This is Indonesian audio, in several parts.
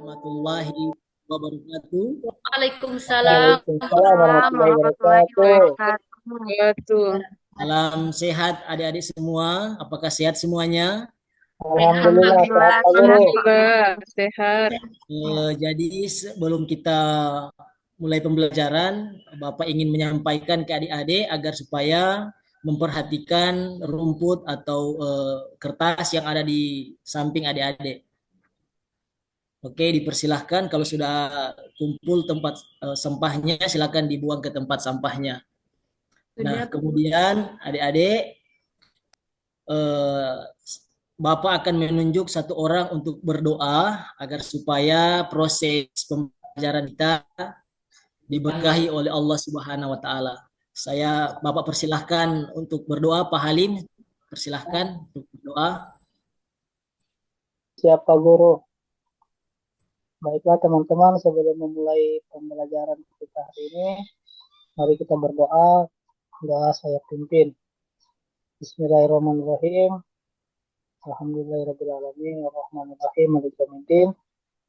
warahmatullahi wabarakatuh. Waalaikumsalam Waalaikumsalam warahmatullahi warahmatullahi wabarakatuh. wabarakatuh. Salam sehat adik-adik semua. Apakah sehat semuanya? Alhamdulillah sehat Alhamdulillah Pak sehat Guru. juga. Sehat. Jadi sebelum kita mulai pembelajaran, Bapak ingin menyampaikan ke adik-adik agar supaya memperhatikan rumput atau kertas yang ada di samping adik-adik. Oke, dipersilahkan kalau sudah kumpul tempat sampahnya, silakan dibuang ke tempat sampahnya. Nah, Sudah, Pak. kemudian adik-adik, eh, Bapak akan menunjuk satu orang untuk berdoa agar supaya proses pembelajaran kita diberkahi oleh Allah Subhanahu wa taala. Bapak persilahkan untuk berdoa, Pak Halim, persilahkan untuk berdoa. Siap Pak Guru. Baiklah teman-teman, sebelum memulai pembelajaran kita hari ini, mari kita berdoa. Doa saya pimpin. Bismillahirrahmanirrahim. Alhamdulillahirrahmanirrahim. Ar-Rahmanirrahim. Maliki yaumiddin.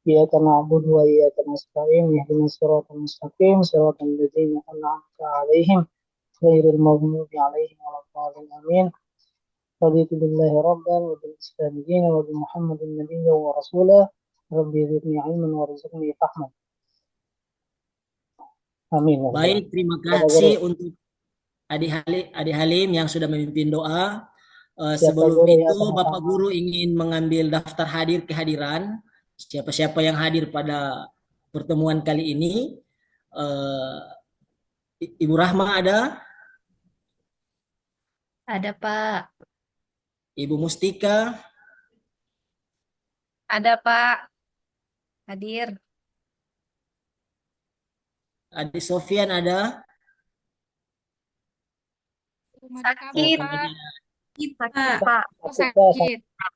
Iyyaka na'budu wa iyyaka nasta'in. Ihdinas siratal mustaqim. Siratal ladzina an'amta 'alaihim ghairil maghdubi 'alaihim waladdallin. Amin. رضيت بالله ربا وبالإسلام دينا وبمحمد نبيا ورسولا ربي زدني علما وارزقني فهما. Amin. Baik, terima kasih untuk Adik Halim yang sudah memimpin doa. Siapa Sebelum guru ya, itu, Bapak sama-sama. Guru ingin mengambil daftar hadir kehadiran. Siapa-siapa yang hadir pada pertemuan kali ini. Eh, Ibu Rahma ada, Ada, Pak. Ibu Mustika, Ada, Pak. Hadir. Adik Sofian ada. Oh, Sakit. Sakit, Pak, Pak. sakit Pak.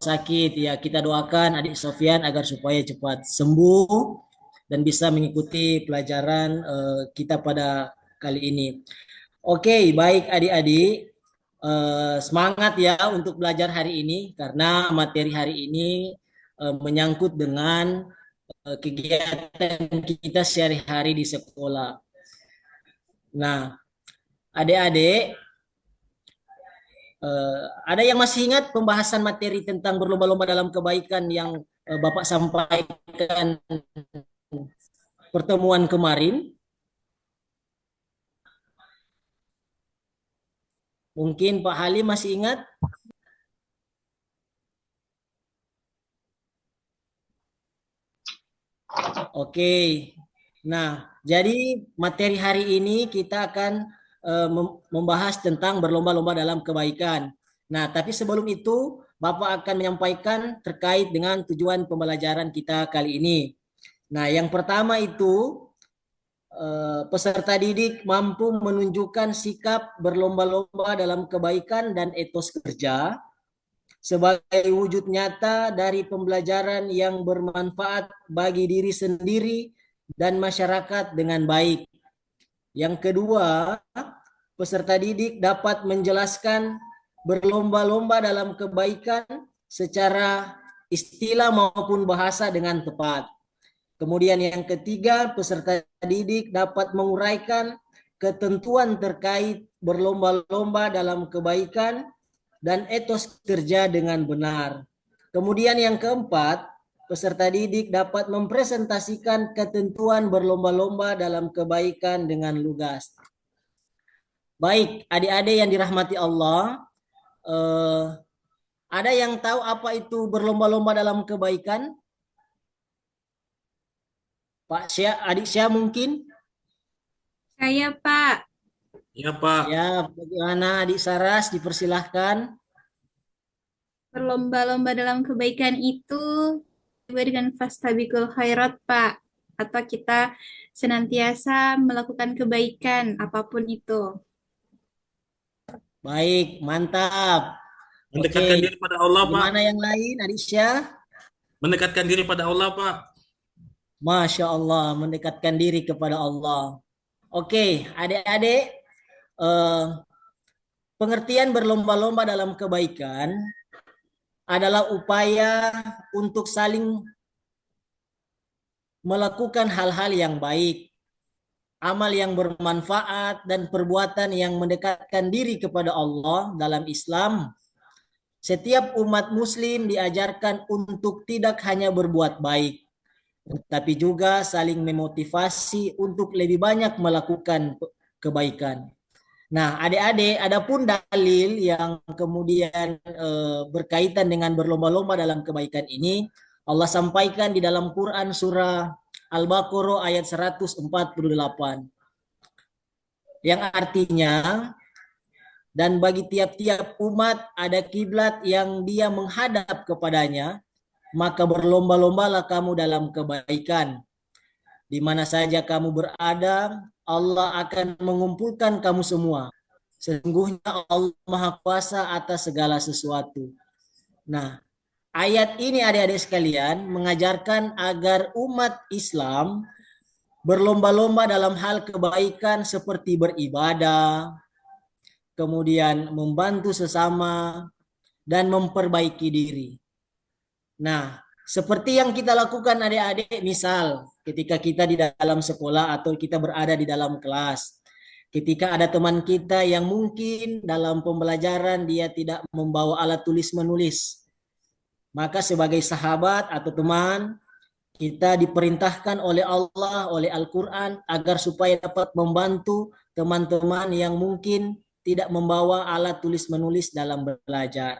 sakit ya. Kita doakan Adik Sofian agar supaya cepat sembuh dan bisa mengikuti pelajaran kita pada kali ini. Oke, baik adik-adik. Semangat ya untuk belajar hari ini karena materi hari ini menyangkut dengan kegiatan kita sehari-hari di sekolah. Nah, adik-adik, ada yang masih ingat pembahasan materi tentang berlomba-lomba dalam kebaikan yang Bapak sampaikan pertemuan kemarin? Mungkin Pak Halim masih ingat? Oke. Nah, jadi materi hari ini kita akan membahas tentang berlomba-lomba dalam kebaikan. Nah, tapi sebelum itu Bapak akan menyampaikan terkait dengan tujuan pembelajaran kita kali ini. Nah, yang pertama itu peserta didik mampu menunjukkan sikap berlomba-lomba dalam kebaikan dan etos kerja sebagai wujud nyata dari pembelajaran yang bermanfaat bagi diri sendiri dan masyarakat dengan baik. Yang kedua, peserta didik dapat menjelaskan berlomba-lomba dalam kebaikan secara istilah maupun bahasa dengan tepat. Kemudian yang ketiga, peserta didik dapat menguraikan ketentuan terkait berlomba-lomba dalam kebaikan dan etos kerja dengan benar. Kemudian yang keempat, peserta didik dapat mempresentasikan ketentuan berlomba-lomba dalam kebaikan dengan lugas. Baik, adik-adik yang dirahmati Allah, ada yang tahu apa itu berlomba-lomba dalam kebaikan? Pak Syah, adik Syah mungkin? Saya, Pak. Ya Pak, Ya, bagaimana adik Saras, dipersilahkan. Berlomba-lomba dalam kebaikan itu juga dengan fastabiqul khairat, Pak. Atau kita senantiasa melakukan kebaikan apapun itu. Baik, mantap. mendekatkan Oke, diri pada Allah Pak, gimana yang lain adik Syah? mendekatkan diri pada Allah Pak. Masya Allah, mendekatkan diri kepada Allah. Oke, adik-adik, eh, pengertian berlomba-lomba dalam kebaikan adalah upaya untuk saling melakukan hal-hal yang baik, amal yang bermanfaat, dan perbuatan yang mendekatkan diri kepada Allah dalam Islam. Setiap umat muslim diajarkan untuk tidak hanya berbuat baik, tapi juga saling memotivasi untuk lebih banyak melakukan kebaikan. Nah, adik-adik, adapun dalil yang kemudian berkaitan dengan berlomba-lomba dalam kebaikan ini, Allah sampaikan di dalam Quran surah Al-Baqarah ayat 148. Yang artinya, dan bagi tiap-tiap umat ada kiblat yang dia menghadap kepadanya, maka berlomba-lombalah kamu dalam kebaikan. Di mana saja kamu berada, Allah akan mengumpulkan kamu semua. Sesungguhnya Allah Maha Kuasa atas segala sesuatu. Nah, ayat ini adik-adik sekalian mengajarkan agar umat Islam berlomba-lomba dalam hal kebaikan seperti beribadah, kemudian membantu sesama, dan memperbaiki diri. Nah, seperti yang kita lakukan adik-adik, misal ketika kita di dalam sekolah atau kita berada di dalam kelas, ketika ada teman kita yang mungkin dalam pembelajaran dia tidak membawa alat tulis menulis, maka sebagai sahabat atau teman, kita diperintahkan oleh Allah, oleh Al-Quran, agar supaya dapat membantu teman-teman yang mungkin tidak membawa alat tulis menulis dalam belajar.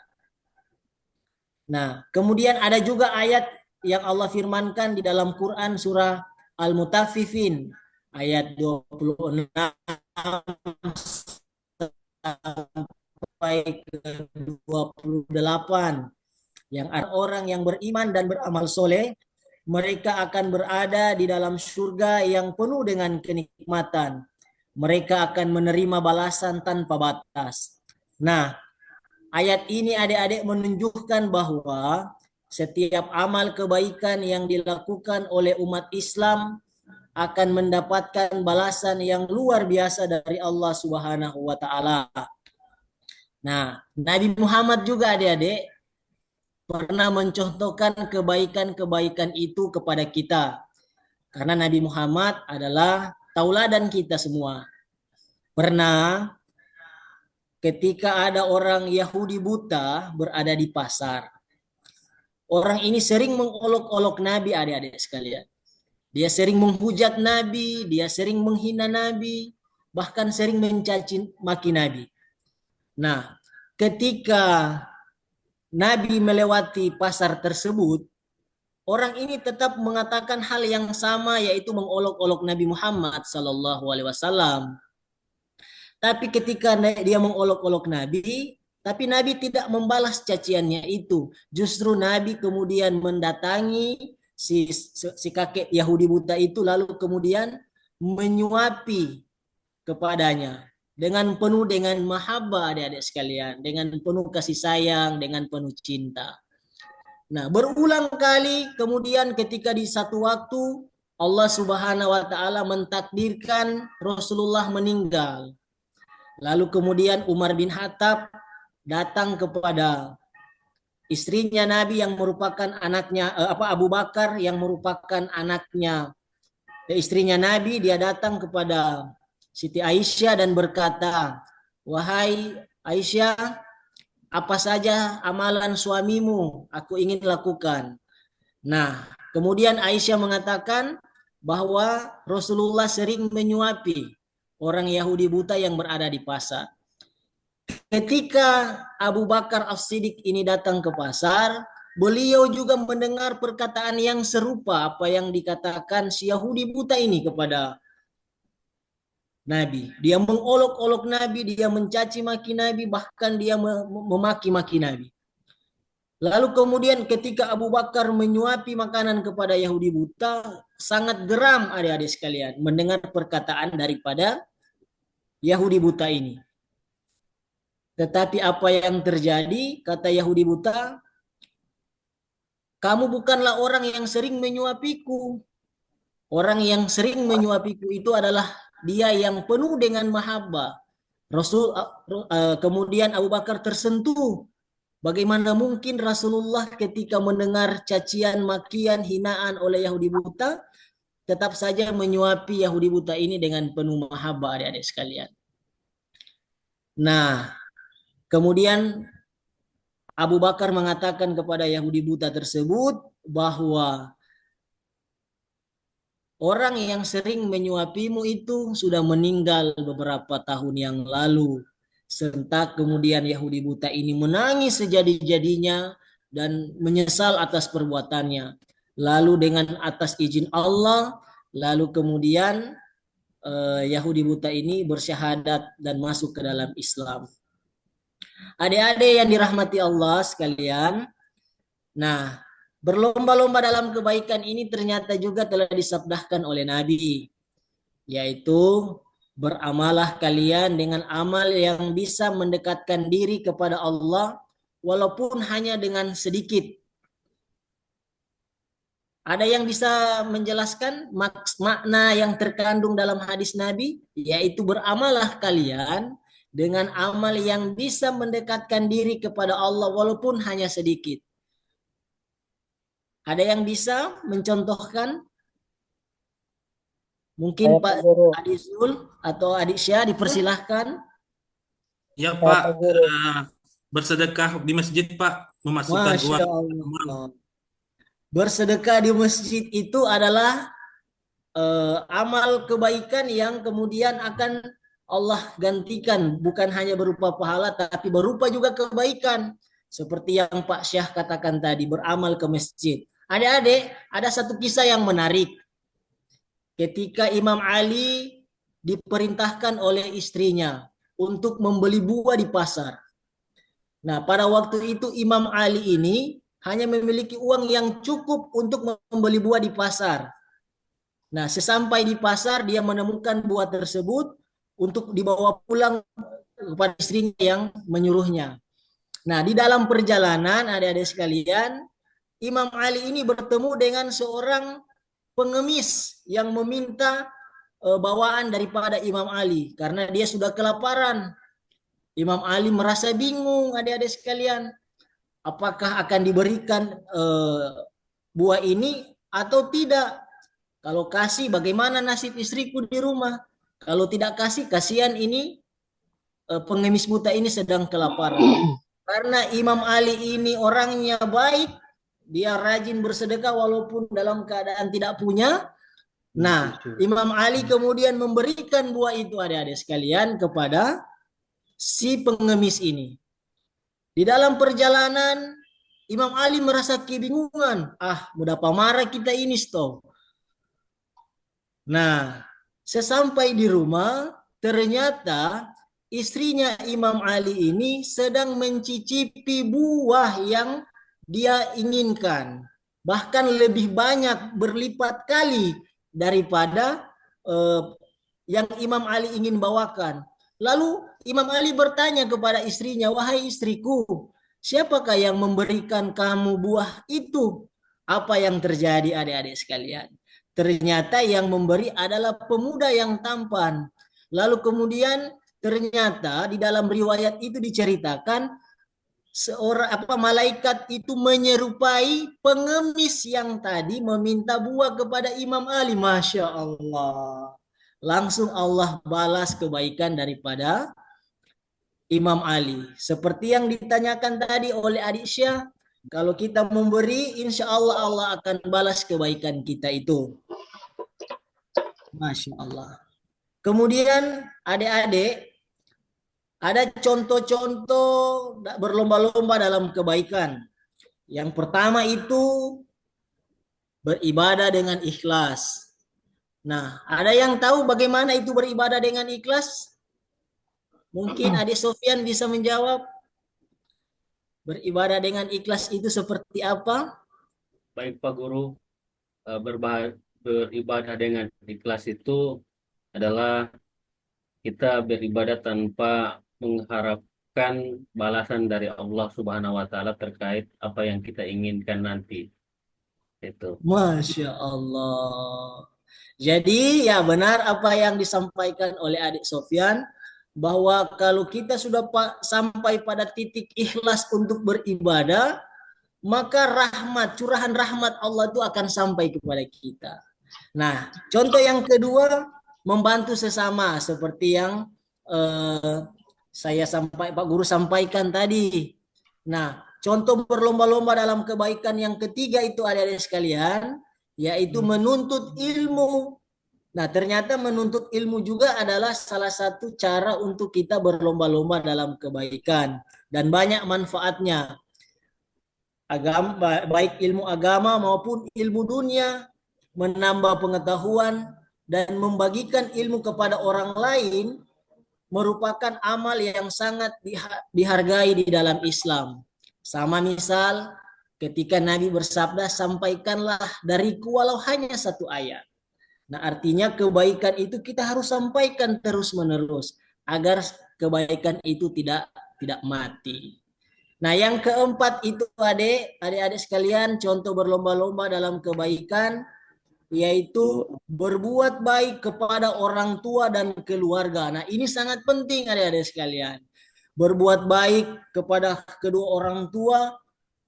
Nah, kemudian ada juga ayat yang Allah firmankan di dalam Quran surah Al-Mutaffifin ayat 26 sampai ke 28, yang orang yang beriman dan beramal soleh, mereka akan berada di dalam surga yang penuh dengan kenikmatan. Mereka akan menerima balasan tanpa batas. Nah, ayat ini adik-adik menunjukkan bahwa setiap amal kebaikan yang dilakukan oleh umat Islam akan mendapatkan balasan yang luar biasa dari Allah Subhanahu wa taala. Nah, Nabi Muhammad juga adik-adik pernah mencontohkan kebaikan-kebaikan itu kepada kita. Karena Nabi Muhammad adalah tauladan kita semua. Pernah ketika ada orang Yahudi buta berada di pasar. Orang ini sering mengolok-olok Nabi, adik-adik sekalian. Dia sering menghujat Nabi, dia sering menghina Nabi, bahkan sering mencaci maki Nabi. Nah, ketika Nabi melewati pasar tersebut, orang ini tetap mengatakan hal yang sama, yaitu mengolok-olok Nabi Muhammad SAW. Tapi ketika dia mengolok-olok Nabi, tapi Nabi tidak membalas caciannya itu. Justru Nabi kemudian mendatangi si kakek Yahudi buta itu, lalu kemudian menyuapi kepadanya dengan penuh dengan mahabbah, adik-adik sekalian, dengan penuh kasih sayang, dengan penuh cinta. Nah, berulang kali kemudian ketika di satu waktu Allah Subhanahu wa taala mentakdirkan Rasulullah meninggal. Lalu kemudian Umar bin Khattab datang kepada istrinya Nabi yang merupakan anaknya Abu Bakar yang merupakan anaknya istrinya Nabi. Dia datang kepada Siti Aisyah dan berkata, "Wahai Aisyah, apa saja amalan suamimu aku ingin lakukan." Nah, kemudian Aisyah mengatakan bahwa Rasulullah sering menyuapi orang Yahudi buta yang berada di pasar. Ketika Abu Bakar As-Siddiq ini datang ke pasar, beliau juga mendengar perkataan yang serupa apa yang dikatakan si Yahudi buta ini kepada Nabi. Dia mengolok-olok Nabi, dia mencaci maki Nabi, bahkan dia memaki-maki Nabi. Lalu kemudian ketika Abu Bakar menyuapi makanan kepada Yahudi buta, sangat geram adik-adik sekalian mendengar perkataan daripada Yahudi buta ini. Tetapi apa yang terjadi, kata Yahudi buta, "Kamu bukanlah orang yang sering menyuapiku. Orang yang sering menyuapiku itu adalah dia yang penuh dengan mahabbah." Kemudian Abu Bakar tersentuh. Bagaimana mungkin Rasulullah ketika mendengar cacian, makian, hinaan oleh Yahudi buta, tetap saja menyuapi Yahudi buta ini dengan penuh mahabbah adik-adik sekalian. Nah, kemudian Abu Bakar mengatakan kepada Yahudi buta tersebut bahwa orang yang sering menyuapimu itu sudah meninggal beberapa tahun yang lalu. Sentak kemudian Yahudi buta ini menangis sejadi-jadinya dan menyesal atas perbuatannya. Lalu dengan atas izin Allah, lalu kemudian Yahudi buta ini bersyahadat dan masuk ke dalam Islam. Adik-adik yang dirahmati Allah sekalian, nah, berlomba-lomba dalam kebaikan ini ternyata juga telah disabdakan oleh Nabi, yaitu beramalah kalian dengan amal yang bisa mendekatkan diri kepada Allah walaupun hanya dengan sedikit. Ada yang bisa menjelaskan makna yang terkandung dalam hadis Nabi, yaitu beramalah kalian dengan amal yang bisa mendekatkan diri kepada Allah walaupun hanya sedikit. Ada yang bisa mencontohkan? Mungkin Pak Adik Zul atau Adik Syah dipersilahkan. Ya Pak, bersedekah di masjid Pak, memasukkan Masya uang. Allah. Bersedekah di masjid itu adalah amal kebaikan yang kemudian akan Allah gantikan, bukan hanya berupa pahala tapi berupa juga kebaikan. Seperti yang Pak Syah katakan tadi, beramal ke masjid. Adik-adik, ada satu kisah yang menarik. Ketika Imam Ali diperintahkan oleh istrinya untuk membeli buah di pasar. Nah, pada waktu itu Imam Ali ini hanya memiliki uang yang cukup untuk membeli buah di pasar. Nah, sesampai di pasar dia menemukan buah tersebut untuk dibawa pulang kepada istrinya yang menyuruhnya. Nah, di dalam perjalanan adik-adik sekalian, Imam Ali ini bertemu dengan seorang pengemis yang meminta bawaan daripada Imam Ali karena dia sudah kelaparan. Imam Ali merasa bingung adik-adik sekalian, apakah akan diberikan buah ini atau tidak? Kalau kasih, bagaimana nasib istriku di rumah? Kalau tidak kasih, kasihan ini pengemis buta ini sedang kelaparan. Karena Imam Ali ini orangnya baik, dia rajin bersedekah walaupun dalam keadaan tidak punya. Nah, Imam Ali kemudian memberikan buah itu adik-adik sekalian kepada si pengemis ini. Di dalam perjalanan, Imam Ali merasa kebingungan. Mudah marah kita ini, stop. Nah, sesampai di rumah, ternyata istrinya Imam Ali ini sedang mencicipi buah yang dia inginkan. Bahkan lebih banyak, berlipat kali daripada yang Imam Ali ingin bawakan. Lalu Imam Ali bertanya kepada istrinya, wahai istriku, siapakah yang memberikan kamu buah itu? Apa yang terjadi adik-adik sekalian? Ternyata yang memberi adalah pemuda yang tampan. Lalu kemudian ternyata di dalam riwayat itu diceritakan seorang malaikat itu menyerupai pengemis yang tadi meminta buah kepada Imam Ali. Masya Allah. Langsung Allah balas kebaikan daripada Imam Ali. Seperti yang ditanyakan tadi oleh Adik Syah, kalau kita memberi, insya Allah Allah akan balas kebaikan kita itu. Masya Allah. Kemudian adik-adik, ada contoh-contoh berlomba-lomba dalam kebaikan. Yang pertama itu beribadah dengan ikhlas. Nah, ada yang tahu bagaimana itu beribadah dengan ikhlas? Mungkin Adik Sofyan bisa menjawab. Beribadah dengan ikhlas itu seperti apa? Baik Pak Guru, beribadah dengan ikhlas itu adalah kita beribadah tanpa mengharapkan balasan dari Allah Subhanahu wa taala terkait apa yang kita inginkan nanti. Itu. Masya Allah. Jadi ya benar apa yang disampaikan oleh Adik Sofyan, bahwa kalau kita sudah sampai pada titik ikhlas untuk beribadah, maka rahmat, curahan rahmat Allah itu akan sampai kepada kita. Nah, contoh yang kedua, membantu sesama seperti yang Pak Guru sampaikan tadi. Nah, contoh berlomba-lomba dalam kebaikan yang ketiga itu adik-adik sekalian, yaitu menuntut ilmu. Nah, ternyata menuntut ilmu juga adalah salah satu cara untuk kita berlomba-lomba dalam kebaikan dan banyak manfaatnya. Baik ilmu agama maupun ilmu dunia, menambah pengetahuan dan membagikan ilmu kepada orang lain merupakan amal yang sangat dihargai di dalam Islam. Sama misal ketika Nabi bersabda, sampaikanlah dariku walau hanya satu ayat. Nah, artinya kebaikan itu kita harus sampaikan terus-menerus agar kebaikan itu tidak mati. Nah, yang keempat itu adik-adik sekalian, contoh berlomba-lomba dalam kebaikan yaitu berbuat baik kepada orang tua dan keluarga. Nah, ini sangat penting adik-adik sekalian. Berbuat baik kepada kedua orang tua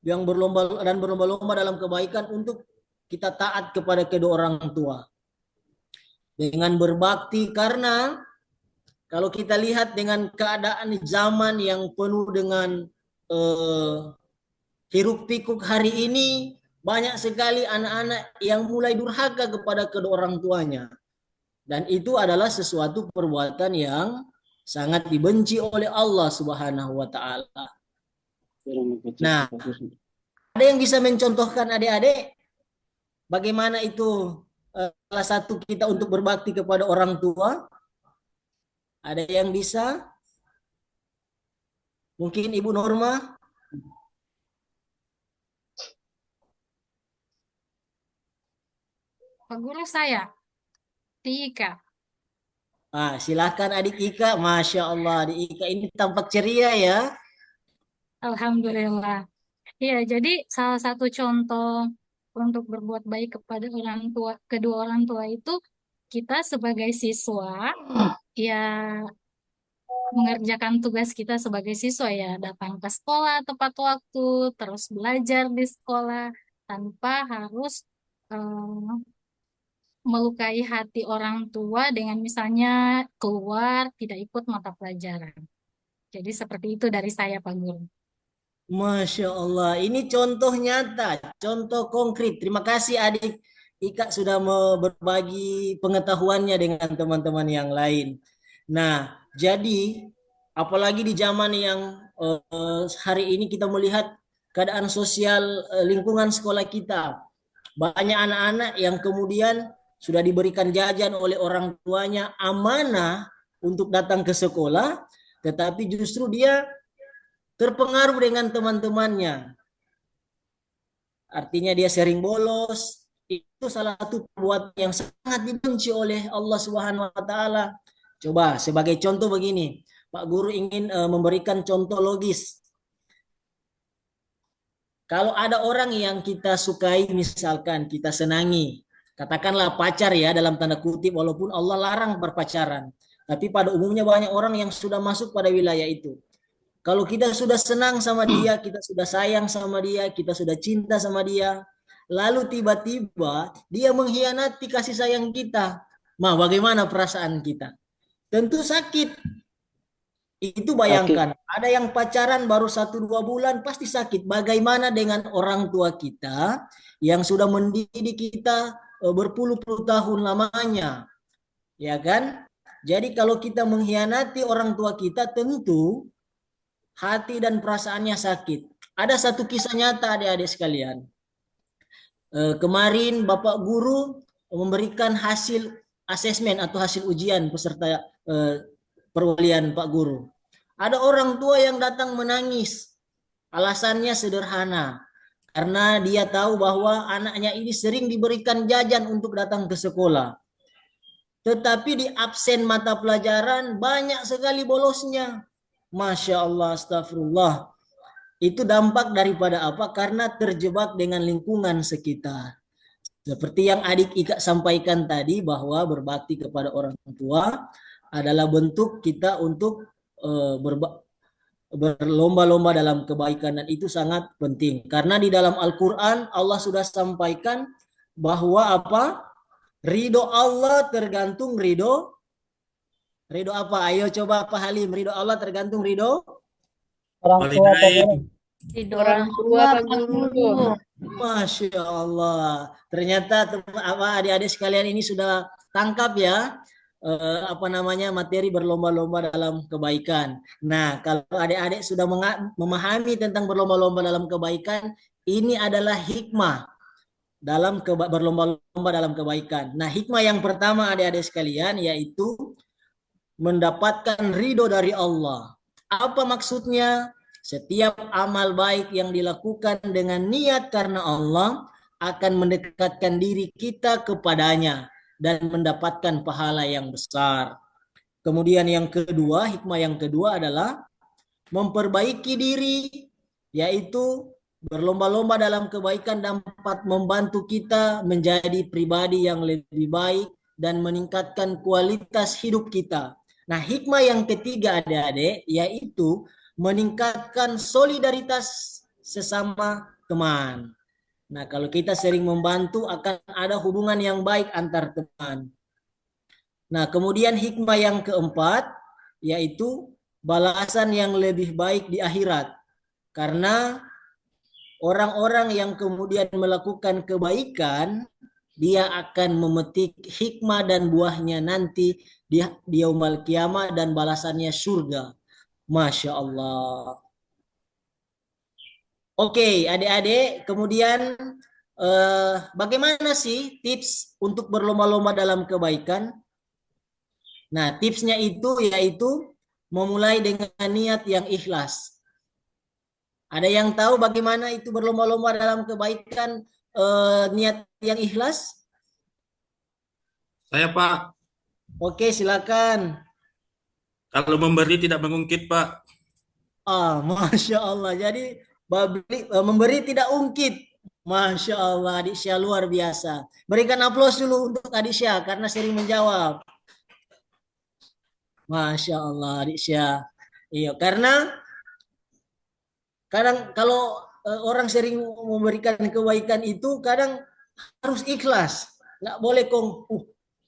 yang berlomba-lomba dalam kebaikan untuk kita taat kepada kedua orang tua. Dengan berbakti, karena kalau kita lihat dengan keadaan zaman yang penuh dengan hiruk pikuk hari ini, banyak sekali anak-anak yang mulai durhaka kepada kedua orang tuanya. Dan itu adalah sesuatu perbuatan yang sangat dibenci oleh Allah Subhanahu wa taala. Nah, ada yang bisa mencontohkan adik-adik bagaimana itu salah satu kita untuk berbakti kepada orang tua? Ada yang bisa? Mungkin Ibu Norma? Pak Guru saya, Ika. Silakan adik Ika. Masya Allah, adik Ika ini tampak ceria ya. Alhamdulillah. Ya, jadi salah satu contoh untuk berbuat baik kepada orang tua, kedua orang tua itu kita sebagai siswa ya mengerjakan tugas kita sebagai siswa ya, datang ke sekolah tepat waktu, terus belajar di sekolah tanpa harus melukai hati orang tua dengan misalnya keluar tidak ikut mata pelajaran. Jadi seperti itu dari saya, Pak Guru. Masya Allah, ini contoh nyata, contoh konkret. Terima kasih adik Ika sudah berbagi pengetahuannya dengan teman-teman yang lain. Nah, jadi apalagi di zaman yang hari ini kita melihat keadaan sosial lingkungan sekolah kita. Banyak anak-anak yang kemudian sudah diberikan jajan oleh orang tuanya amanah untuk datang ke sekolah, tetapi justru dia terpengaruh dengan teman-temannya. Artinya dia sering bolos. Itu salah satu perbuatan yang sangat dibenci oleh Allah Subhanahu wa taala. Coba sebagai contoh begini, Pak Guru ingin memberikan contoh logis. Kalau ada orang yang kita sukai, misalkan kita senangi, katakanlah pacar ya dalam tanda kutip, walaupun Allah larang berpacaran, tapi pada umumnya banyak orang yang sudah masuk pada wilayah itu. Kalau kita sudah senang sama dia, kita sudah sayang sama dia, kita sudah cinta sama dia, lalu tiba-tiba dia mengkhianati kasih sayang kita, bagaimana perasaan kita? Tentu sakit. Itu bayangkan, ada yang pacaran baru 1-2 bulan pasti sakit. Bagaimana dengan orang tua kita yang sudah mendidik kita berpuluh-puluh tahun lamanya, ya kan? Jadi kalau kita mengkhianati orang tua kita, tentu hati dan perasaannya sakit. Ada satu kisah nyata adik-adik sekalian. Kemarin Bapak Guru memberikan hasil asesmen atau hasil ujian peserta perwalian Pak Guru. Ada orang tua yang datang menangis. Alasannya sederhana. Karena dia tahu bahwa anaknya ini sering diberikan jajan untuk datang ke sekolah. Tetapi di absen mata pelajaran banyak sekali bolosnya. Masya Allah, astagfirullah. Itu dampak daripada apa? Karena terjebak dengan lingkungan sekitar. Seperti yang adik Ika sampaikan tadi, bahwa berbakti kepada orang tua adalah bentuk kita untuk berlomba-lomba dalam kebaikan, dan itu sangat penting. Karena di dalam Al-Quran Allah sudah sampaikan bahwa apa? Ridho Allah tergantung ridho apa? Ayo coba Pak Halim, ridho Allah tergantung ridho. Orang tua Pak Walidain. Guru. Ridho Orang orang tua, tua, Pak Pak Guru. Guru. Masya Allah. Ternyata adik-adik sekalian ini sudah tangkap ya apa namanya materi berlomba-lomba dalam kebaikan. Nah, kalau adik-adik sudah memahami tentang berlomba-lomba dalam kebaikan, ini adalah hikmah dalam berlomba-lomba dalam kebaikan. Nah, hikmah yang pertama adik-adik sekalian yaitu mendapatkan ridho dari Allah. Apa maksudnya? Setiap amal baik yang dilakukan dengan niat karena Allah akan mendekatkan diri kita kepadanya dan mendapatkan pahala yang besar. Kemudian yang kedua, hikmah yang kedua adalah memperbaiki diri, yaitu berlomba-lomba dalam kebaikan dapat membantu kita menjadi pribadi yang lebih baik dan meningkatkan kualitas hidup kita. Nah, hikmah yang ketiga adik-adik yaitu meningkatkan solidaritas sesama teman. Nah, kalau kita sering membantu akan ada hubungan yang baik antar teman. Nah, kemudian hikmah yang keempat yaitu balasan yang lebih baik di akhirat. Karena orang-orang yang kemudian melakukan kebaikan, dia akan memetik hikmah dan buahnya nanti di yaumul kiamah dan balasannya surga. Masya Allah. Oke, adik-adik, kemudian bagaimana sih tips untuk berlomba-lomba dalam kebaikan? Nah, tipsnya itu yaitu memulai dengan niat yang ikhlas. Ada yang tahu bagaimana itu berlomba-lomba dalam kebaikan niat yang ikhlas? Saya Pak, Oke, silakan. kalau memberi tidak mengungkit Pak. Masya Allah. Jadi memberi tidak ungkit. Masya Allah, Adik Syah luar biasa. Berikan aplaus dulu untuk Adik Syah karena sering menjawab. Masya Allah, Adik Syah. Iya, karena kadang kalau orang sering memberikan kebaikan itu kadang harus ikhlas. Nggak boleh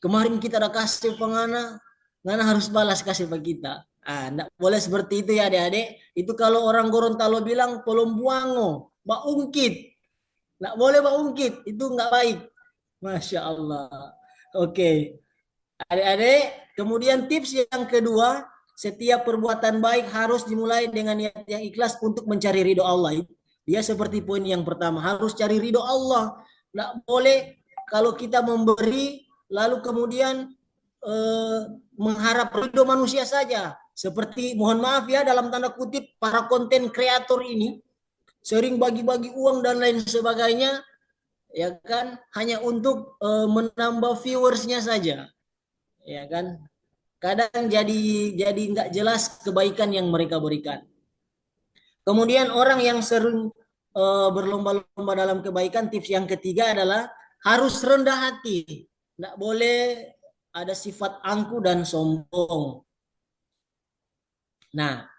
kemarin kita udah kasih pengana, ngana harus balas kasih ke kita. Nggak boleh seperti itu ya adik-adik. Itu kalau orang Gorontalo bilang polombuango, baungkit. Nggak boleh baungkit, itu nggak baik. Masya Allah. Oke. Adik-adik, kemudian tips yang kedua, setiap perbuatan baik harus dimulai dengan niat yang ikhlas untuk mencari ridho Allah. Dia seperti poin yang pertama, harus cari ridho Allah. Nggak boleh kalau kita memberi, lalu kemudian mengharap ridho manusia saja. Seperti mohon maaf ya dalam tanda kutip para konten kreator ini sering bagi-bagi uang dan lain sebagainya, ya kan, hanya untuk menambah viewersnya saja, ya kan. Kadang jadi nggak jelas kebaikan yang mereka berikan. Kemudian orang yang sering berlomba-lomba dalam kebaikan, tips yang ketiga adalah harus rendah hati. Nggak boleh ada sifat angkuh dan sombong. Nah,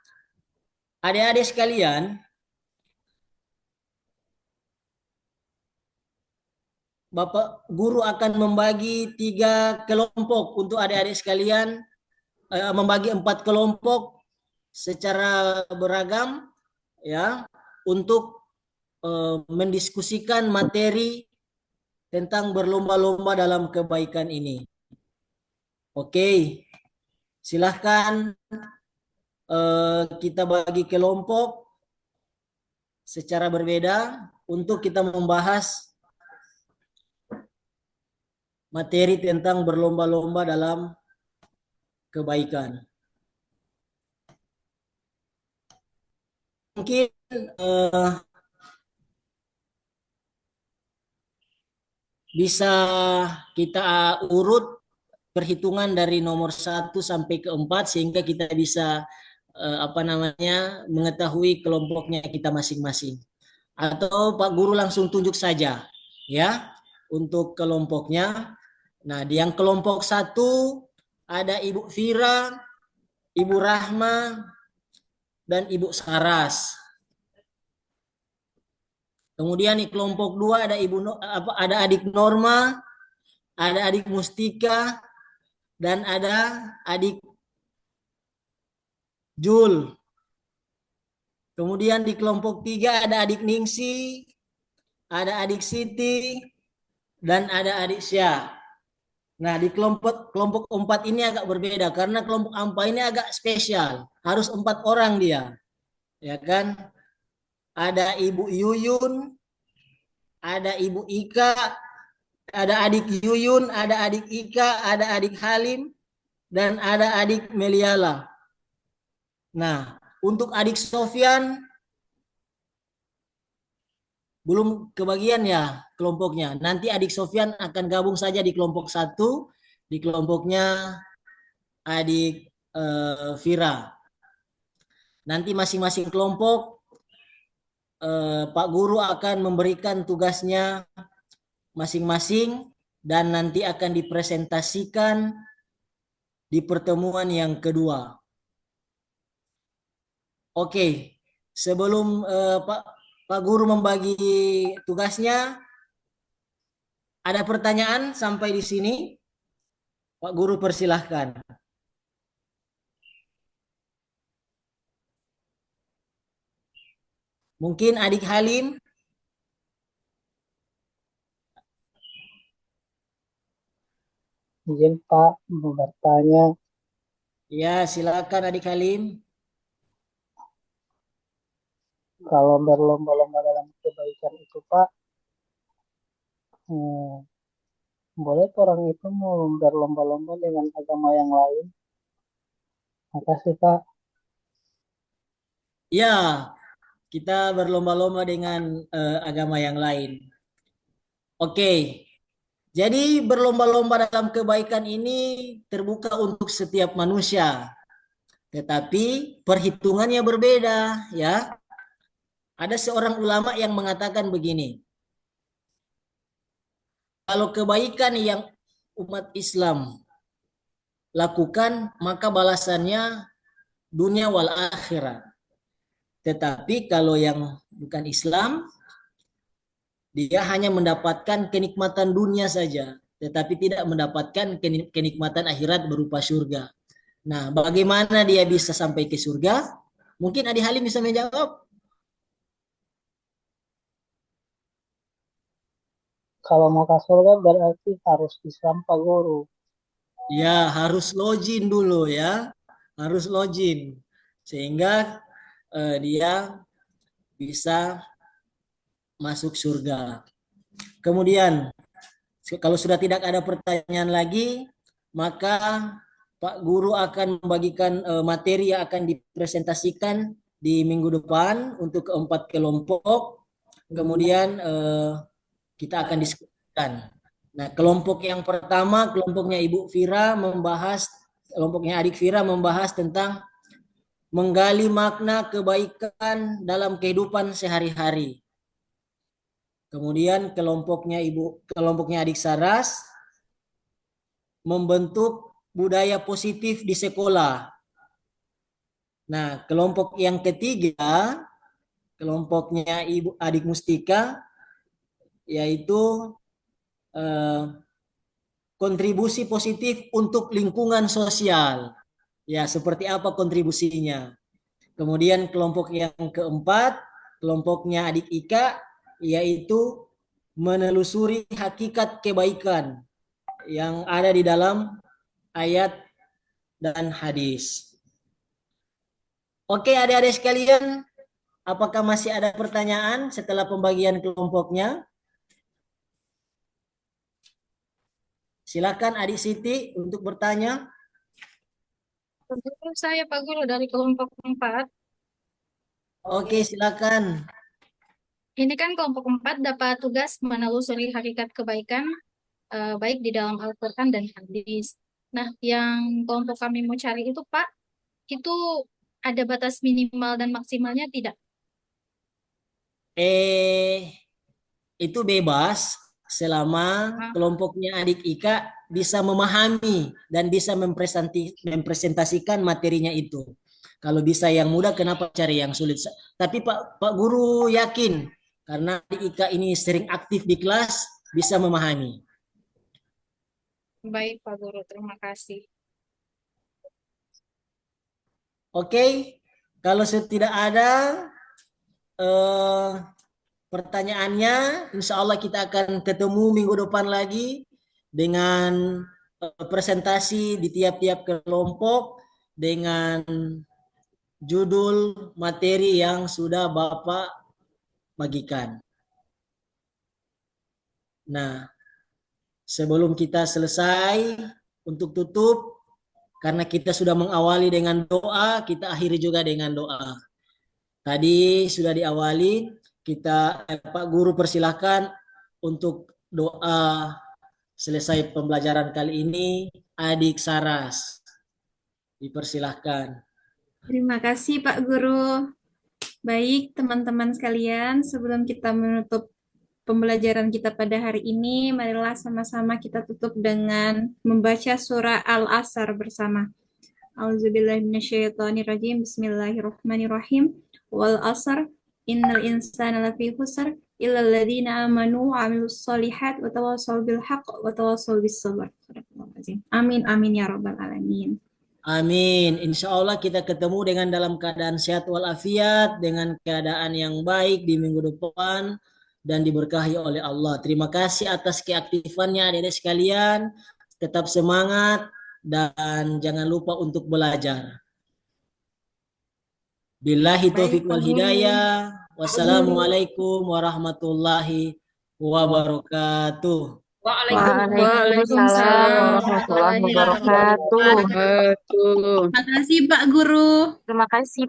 adik-adik sekalian, Bapak Guru akan membagi 3 kelompok untuk adik-adik sekalian, membagi 4 kelompok secara beragam, ya, untuk mendiskusikan materi tentang berlomba-lomba dalam kebaikan ini. Oke, silahkan kita bagi kelompok secara berbeda untuk kita membahas materi tentang berlomba-lomba dalam kebaikan. Mungkin bisa kita urut perhitungan dari nomor 1 sampai ke 4 sehingga kita bisa mengetahui kelompoknya kita masing-masing. Atau Pak Guru langsung tunjuk saja ya untuk kelompoknya. Nah, di yang kelompok 1 ada Ibu Fira, Ibu Rahma, dan Ibu Saras. Kemudian di kelompok 2 ada ada Adik Norma, ada adik Mustika, dan ada adik Jul. Kemudian di kelompok 3 ada adik Ningsi, ada adik Siti, dan ada adik Syah. Nah, di kelompok 4 ini agak berbeda karena kelompok 4 ini agak spesial. Harus 4 orang dia. Ya kan? Ada Ibu Yuyun, ada Ibu Ika, ada adik Yuyun, ada adik Ika, ada adik Halim, dan ada adik Meliala. Nah, untuk adik Sofyan belum kebagian ya kelompoknya. Nanti adik Sofyan akan gabung saja di kelompok 1, di kelompoknya adik Vira. Nanti masing-masing kelompok Pak Guru akan memberikan tugasnya masing-masing dan nanti akan dipresentasikan di pertemuan yang kedua. Oke, sebelum Pak Guru membagi tugasnya, ada pertanyaan sampai di sini? Pak Guru persilahkan. Mungkin adik Halim? Izin Pak mau bertanya, Ya, silakan adik Halim. kalau berlomba-lomba dalam kebaikan itu Pak, boleh orang itu mau berlomba-lomba dengan agama yang lain? Makasih Pak. Ya, kita berlomba-lomba dengan agama yang lain. Oke, jadi berlomba-lomba dalam kebaikan ini terbuka untuk setiap manusia. Tetapi perhitungannya berbeda, ya. Ada seorang ulama yang mengatakan begini. Kalau kebaikan yang umat Islam lakukan, maka balasannya dunia wal akhirat. Tetapi kalau yang bukan Islam, dia hanya mendapatkan kenikmatan dunia saja, tetapi tidak mendapatkan kenikmatan akhirat berupa surga. Nah, bagaimana dia bisa sampai ke surga? Mungkin Adi Halim bisa menjawab. Kalau mau ke surga berarti harus Islam Pak Guru. Ya, harus login dulu ya. Harus login. Sehingga dia bisa masuk surga. Kemudian, kalau sudah tidak ada pertanyaan lagi, maka Pak Guru akan membagikan materi yang akan dipresentasikan di minggu depan untuk keempat kelompok. Kemudian kita akan diskusikan. Nah, kelompok yang pertama, kelompoknya Ibu Vira kelompoknya adik Vira membahas tentang menggali makna kebaikan dalam kehidupan sehari-hari. Kemudian kelompoknya adik Saras membentuk budaya positif di sekolah. Nah, kelompok yang ketiga, kelompoknya Ibu adik Mustika, yaitu kontribusi positif untuk lingkungan sosial. Ya, seperti apa kontribusinya. Kemudian kelompok yang keempat, kelompoknya adik Ika, yaitu menelusuri hakikat kebaikan yang ada di dalam ayat dan hadis. Oke, adik-adik sekalian, apakah masih ada pertanyaan setelah pembagian kelompoknya? Silakan adik Siti untuk bertanya. Saya Pak Guru dari kelompok 4. Oke, silakan. Ini kan kelompok 4 dapat tugas menelusuri hakikat kebaikan baik di dalam Al-Quran dan hadis. Nah, yang kelompok kami mau cari itu Pak, itu ada batas minimal dan maksimalnya tidak? Itu bebas selama kelompoknya adik Ika bisa memahami dan bisa mempresentasikan materinya itu. Kalau bisa yang mudah, kenapa cari yang sulit? Tapi Pak Guru yakin karena adik Ika ini sering aktif di kelas, bisa memahami. Baik, Pak Guru. Terima kasih. Oke, kalau tidak ada eh, pertanyaannya, insya Allah kita akan ketemu minggu depan lagi dengan presentasi di tiap-tiap kelompok dengan judul materi yang sudah Bapak bagikan. Nah, sebelum kita selesai untuk tutup, karena kita sudah mengawali dengan doa, kita akhiri juga dengan doa. Tadi sudah diawali, Pak Guru persilahkan untuk doa selesai pembelajaran kali ini. Adik Saras, dipersilahkan. Terima kasih Pak Guru. Baik, teman-teman sekalian, sebelum kita menutup pembelajaran kita pada hari ini, marilah sama-sama kita tutup dengan membaca surah Al-Asr bersama. Auzubillahiminasyaitonirrajim. Bismillahirrahmanirrahim. Wal asr innal insana lafi khusr illa alladziina amanu wa 'amilus shalihat wa tawassaw bil haqq wa tawassaw bis sabr. Amin amin ya rabbal alamin. Amin. Insya Allah kita ketemu dengan dalam keadaan sehat walafiat, dengan keadaan yang baik di minggu depan dan diberkahi oleh Allah. Terima kasih atas keaktifannya adik-adik sekalian. Tetap semangat dan jangan lupa untuk belajar. Billahi taufiq wal hidayah. Wassalamualaikum warahmatullahi wabarakatuh. Waalaikumsalam warahmatullahi wabarakatuh. Terima kasih Pak Guru. Terima kasih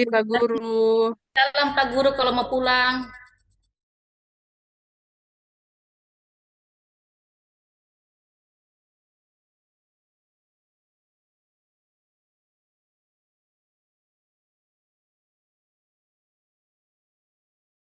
Pak Guru. Salam Pak Guru kalau mau pulang.